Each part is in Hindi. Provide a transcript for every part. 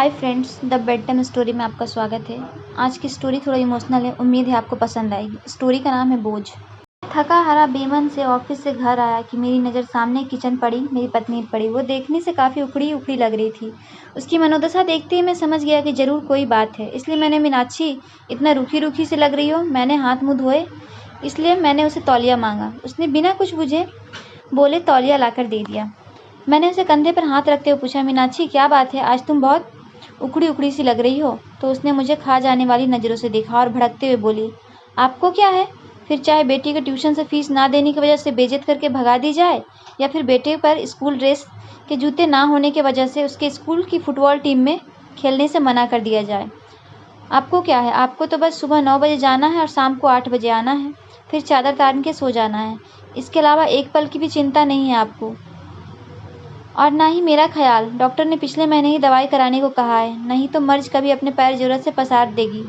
Hi friends, the bed time story में आपका स्वागत है। आज की स्टोरी थोड़ा इमोशनल है। उम्मीद है आपको पसंद आएगी। स्टोरी का नाम है बोझ। थका हारा बेमन से ऑफिस से घर आया कि मेरी नज़र सामने किचन पड़ी। मेरी पत्नी पड़ी। वो देखने से काफ़ी उखड़ी उखड़ी लग रही थी। उसकी मनोदशा देखते ही मैं समझ गया कि ज़रूर कोई बात है। इसलिए मैंने, मीनाक्षी इतना रूखी रूखी से लग रही हो। मैंने हाथ मुँह धोए, इसलिए मैंने उसे तौलिया मांगा। उसने बिना कुछ बुझे बोले तौलिया लाकर दे दिया। मैंने उसे कंधे पर हाथ रखते हुए पूछा, मीनाक्षी क्या बात है, आज तुम बहुत उखड़ी उखड़ी सी लग रही हो। तो उसने मुझे खा जाने वाली नज़रों से देखा और भड़कते हुए बोली, आपको क्या है? फिर चाहे बेटी के ट्यूशन से फीस ना देने की वजह से बेइज्जत करके भगा दी जाए, या फिर बेटे पर स्कूल ड्रेस के जूते ना होने की वजह से उसके स्कूल की फुटबॉल टीम में खेलने से मना कर दिया जाए। आपको क्या है? आपको तो बस सुबह 9 बजे जाना है और शाम को 8 बजे आना है, फिर चादर तान के सो जाना है। इसके अलावा एक पल की भी चिंता नहीं है आपको। और ना ही मेरा ख्याल। डॉक्टर ने पिछले महीने ही दवाई कराने को कहा है, नहीं तो मर्ज कभी अपने पैर ज़रूरत से पसार देगी।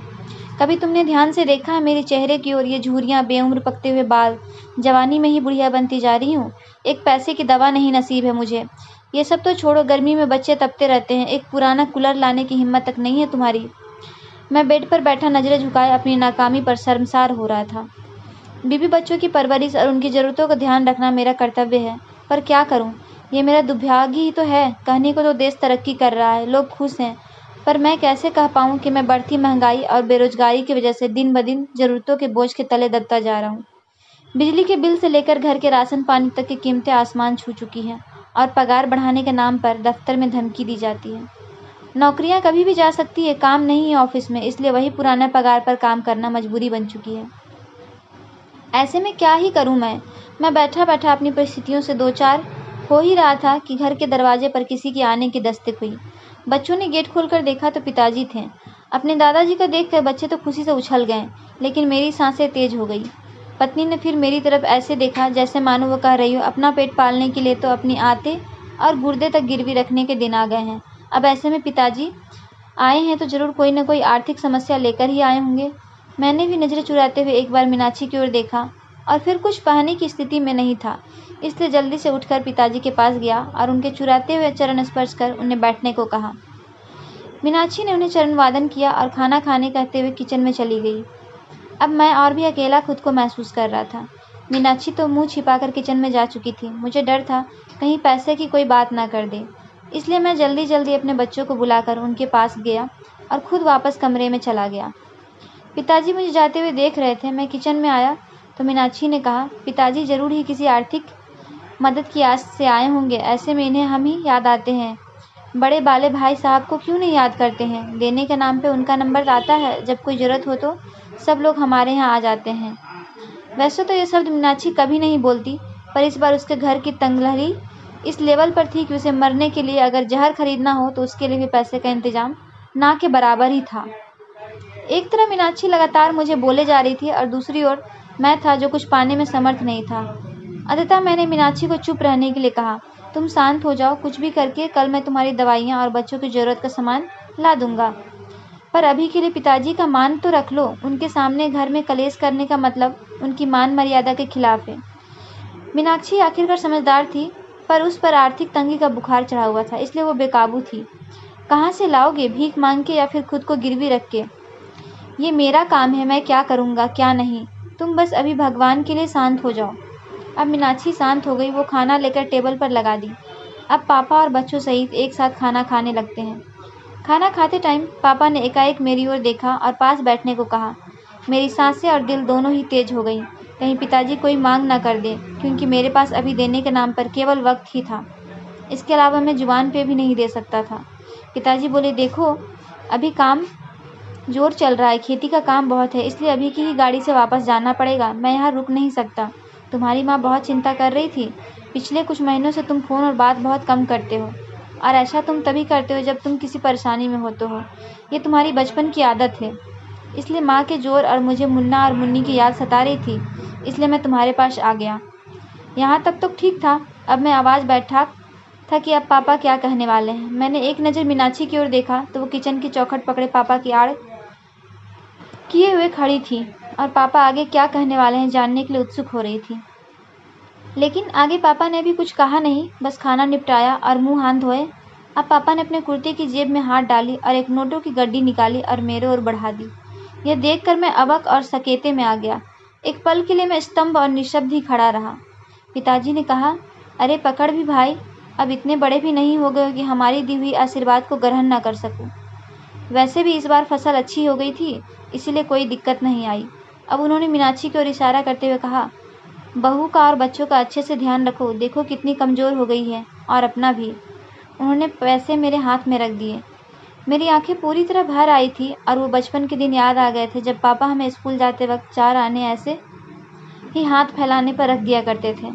कभी तुमने ध्यान से देखा है मेरे चेहरे की ओर? ये झुर्रियाँ, बेउम्र पकते हुए बाल, जवानी में ही बुढ़िया बनती जा रही हूँ। एक पैसे की दवा नहीं नसीब है मुझे। ये सब तो छोड़ो, गर्मी में बच्चे तपते रहते हैं, एक पुराना कूलर लाने की हिम्मत तक नहीं है तुम्हारी। मैं बेड पर बैठा नजरें झुकाए अपनी नाकामी पर शर्मसार हो रहा था। बीवी बच्चों की परवरिश और उनकी ज़रूरतों का ध्यान रखना मेरा कर्तव्य है, पर क्या करूं? ये मेरा दुर्भाग्य ही तो है। कहने को तो देश तरक्की कर रहा है, लोग खुश हैं, पर मैं कैसे कह पाऊं कि मैं बढ़ती महंगाई और बेरोजगारी की वजह से दिन ब दिन ज़रूरतों के बोझ के तले दबता जा रहा हूँ। बिजली के बिल से लेकर घर के राशन पानी तक की कीमतें आसमान छू चुकी हैं, और पगार बढ़ाने के नाम पर दफ्तर में धमकी दी जाती है। नौकरियां कभी भी जा सकती है, काम नहीं है ऑफिस में, इसलिए वही पुराना पगार पर काम करना मजबूरी बन चुकी है। ऐसे में क्या ही करूं मैं बैठा बैठा अपनी परिस्थितियों से दो चार हो ही रहा था कि घर के दरवाजे पर किसी की आने की दस्तक हुई। बच्चों ने गेट खोलकर देखा तो पिताजी थे। अपने दादाजी को देखकर बच्चे तो खुशी से उछल गए, लेकिन मेरी सांसें तेज हो गई। पत्नी ने फिर मेरी तरफ ऐसे देखा जैसे मानो वो कह रही हो, अपना पेट पालने के लिए तो अपनी आते और गुर्दे तक गिरवी रखने के दिन आ गए हैं। अब ऐसे में पिताजी आए हैं तो जरूर कोई न कोई आर्थिक समस्या लेकर ही आए होंगे। मैंने भी नजरें चुराते हुए एक बार मीनाक्षी की ओर देखा, और फिर कुछ कहने की स्थिति में नहीं था, इसलिए जल्दी से उठकर पिताजी के पास गया और उनके चुराते हुए चरण स्पर्श कर उन्हें बैठने को कहा। मीनाक्षी ने उन्हें चरण वादन किया और खाना खाने कहते हुए किचन में चली गई। अब मैं और भी अकेला खुद को महसूस कर रहा था। मीनाक्षी तो मुंह छिपाकर किचन में जा चुकी थी। मुझे डर था कहीं पैसे की कोई बात ना कर दे, इसलिए मैं जल्दी जल्दी अपने बच्चों को बुलाकर उनके पास गया और खुद वापस कमरे में चला गया। पिताजी मुझे जाते हुए देख रहे थे। मैं किचन में आया तो मीनाक्षी ने कहा, पिताजी जरूर ही किसी आर्थिक मदद की आस से आए होंगे, ऐसे में इन्हें हम ही याद आते हैं। बड़े बाले भाई साहब को क्यों नहीं याद करते हैं? देने के नाम पे उनका नंबर आता है, जब कोई ज़रूरत हो तो सब लोग हमारे यहाँ आ जाते हैं। वैसे तो ये शब्द मीनाक्षी कभी नहीं बोलती, पर इस बार उसके घर की तंगलहरी इस लेवल पर थी कि उसे मरने के लिए अगर जहर खरीदना हो तो उसके लिए भी पैसे का इंतजाम ना के बराबर ही था। एक तरफ मीनाक्षी लगातार मुझे बोले जा रही थी और दूसरी ओर मैं था जो कुछ पाने में समर्थ नहीं था। अंततः मैंने मीनाक्षी को चुप रहने के लिए कहा, तुम शांत हो जाओ, कुछ भी करके कल मैं तुम्हारी दवाइयाँ और बच्चों की ज़रूरत का सामान ला दूंगा, पर अभी के लिए पिताजी का मान तो रख लो। उनके सामने घर में कलेश करने का मतलब उनकी मान मर्यादा के खिलाफ है। मीनाक्षी आखिरकार समझदार थी, पर उस पर आर्थिक तंगी का बुखार चढ़ा हुआ था, इसलिए वो बेकाबू थी। कहाँ से लाओगे? भीख मांग के या फिर खुद को गिरवी रख के? ये मेरा काम है, मैं क्या करूँगा क्या नहीं। तुम बस अभी भगवान के लिए शांत हो जाओ। अब मीनाक्षी शांत हो गई। वो खाना लेकर टेबल पर लगा दी। अब पापा और बच्चों सहित एक साथ खाना खाने लगते हैं। खाना खाते टाइम पापा ने एकाएक मेरी ओर देखा और पास बैठने को कहा। मेरी सांसें और दिल दोनों ही तेज हो गईं। कहीं पिताजी कोई मांग ना कर दे, क्योंकि मेरे पास अभी देने के नाम पर केवल वक्त ही था। इसके अलावा मैं जुबान पे भी नहीं दे सकता था। पिताजी बोले, देखो अभी काम जोर चल रहा है, खेती का काम बहुत है, इसलिए अभी की ही गाड़ी से वापस जाना पड़ेगा। मैं यहाँ रुक नहीं सकता। तुम्हारी माँ बहुत चिंता कर रही थी। पिछले कुछ महीनों से तुम फ़ोन और बात बहुत कम करते हो, और ऐसा तुम तभी करते हो जब तुम किसी परेशानी में होते हो। ये तुम्हारी बचपन की आदत है। इसलिए माँ के जोर और मुझे मुन्ना और मुन्नी की याद सता रही थी, इसलिए मैं तुम्हारे पास आ गया। यहाँ तक तो ठीक था। अब मैं आवाज़ बैठा था कि अब पापा क्या कहने वाले हैं। मैंने एक नज़र मीनाक्षी की ओर देखा तो वो किचन की चौखट पकड़े पापा की आड़ किए हुए खड़ी थी, और पापा आगे क्या कहने वाले हैं जानने के लिए उत्सुक हो रही थी। लेकिन आगे पापा ने भी कुछ कहा नहीं, बस खाना निपटाया और मुंह हाथ धोए अब पापा ने अपने कुर्ते की जेब में हाथ डाली और एक नोटों की गड्डी निकाली और मेरे ओर बढ़ा दी। यह देखकर मैं अवाक और सकेते में आ गया। एक पल के लिए मैं स्तंभ और निशब्द ही खड़ा रहा। पिताजी ने कहा, अरे पकड़ भी भाई, अब इतने बड़े भी नहीं हो गए कि हमारी दी हुई आशीर्वाद को ग्रहण न कर सकूं। वैसे भी इस बार फसल अच्छी हो गई थी, इसीलिए कोई दिक्कत नहीं आई। अब उन्होंने मीनाक्षी की ओर इशारा करते हुए कहा, बहू का और बच्चों का अच्छे से ध्यान रखो, देखो कितनी कमज़ोर हो गई है, और अपना भी। उन्होंने पैसे मेरे हाथ में रख दिए। मेरी आंखें पूरी तरह भर आई थी और वो बचपन के दिन याद आ गए थे जब पापा हमें स्कूल जाते वक्त 4 आने ऐसे ही हाथ फैलाने पर रख दिया करते थे।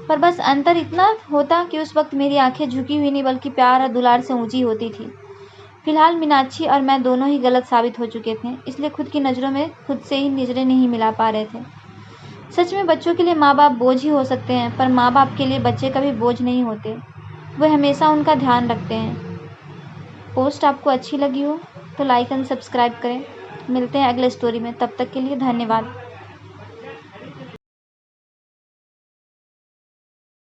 पर बस अंतर इतना होता कि उस वक्त मेरी आंखें झुकी हुई नहीं बल्कि प्यार और दुलार से ऊंची होती थी। फिलहाल मीनाक्षी और मैं दोनों ही गलत साबित हो चुके थे, इसलिए खुद की नज़रों में खुद से ही नज़रें नहीं मिला पा रहे थे। सच में बच्चों के लिए माँ बाप बोझ ही हो सकते हैं, पर माँ बाप के लिए बच्चे कभी बोझ नहीं होते। वे हमेशा उनका ध्यान रखते हैं। पोस्ट आपको अच्छी लगी हो तो लाइक एंड सब्सक्राइब करें। मिलते हैं अगले स्टोरी में, तब तक के लिए धन्यवाद।